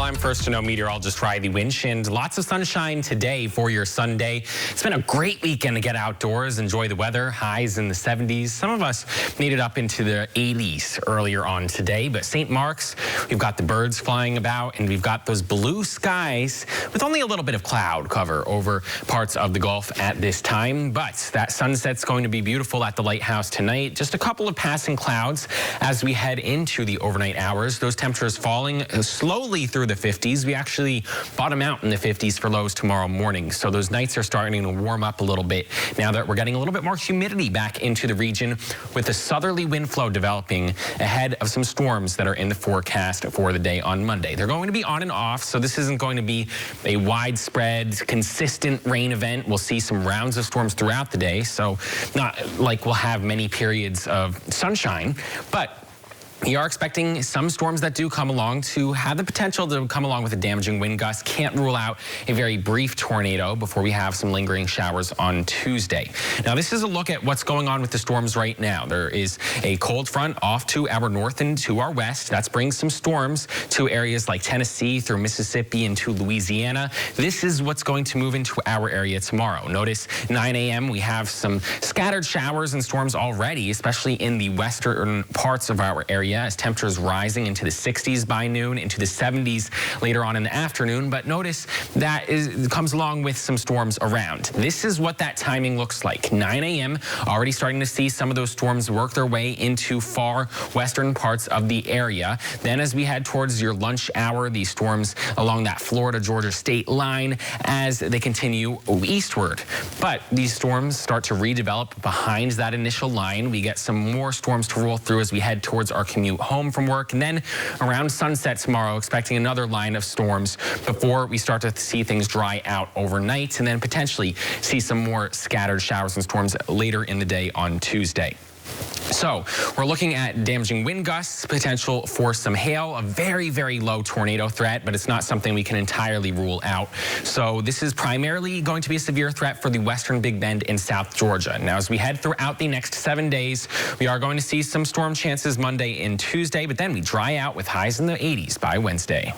I'm First to Know meteorologist Riley Winch, and lots of sunshine today for your Sunday. It's been a great weekend to get outdoors, enjoy the weather, highs in the 70s. Some of us made it up into the 80s earlier on today, but St. Mark's, we've got the birds flying about, and we've got those blue skies with only a little bit of cloud cover over parts of the Gulf at this time. But that sunset's going to be beautiful at the lighthouse tonight. Just a couple of passing clouds as we head into the overnight hours. Those temperatures falling slowly through the 50s. We actually bottom out in the 50s for lows tomorrow morning. So those nights are starting to warm up a little bit now that we're getting a little bit more humidity back into the region with a southerly wind flow developing ahead of some storms that are in the forecast for the day on Monday. They're going to be on and off, so this isn't going to be a widespread, consistent rain event. We'll see some rounds of storms throughout the day, so not like we'll have many periods of sunshine, but we are expecting some storms that do come along to have the potential to come along with a damaging wind gust. Can't rule out a very brief tornado before we have some lingering showers on Tuesday. Now, this is a look at what's going on with the storms right now. There is a cold front off to our north and to our west. That's bringing some storms to areas like Tennessee through Mississippi into Louisiana. This is what's going to move into our area tomorrow. Notice 9 a.m. we have some scattered showers and storms already, especially in the western parts of our area, as temperatures rising into the 60s by noon, into the 70s later on in the afternoon. But notice that comes along with some storms around. This is what that timing looks like. 9 a.m. already starting to see some of those storms work their way into far western parts of the area. Then as we head towards your lunch hour, these storms along that Florida-Georgia state line as they continue eastward. But these storms start to redevelop behind that initial line. We get some more storms to roll through as we head towards our commute home from work, and then around sunset tomorrow expecting another line of storms before we start to see things dry out overnight, and then potentially see some more scattered showers and storms later in the day on Tuesday. So we're looking at damaging wind gusts, potential for some hail, a very, very low tornado threat, but it's not something we can entirely rule out. So this is primarily going to be a severe threat for the western Big Bend in South Georgia. Now, as we head throughout the next 7 days, we are going to see some storm chances Monday and Tuesday, but then we dry out with highs in the 80s by Wednesday.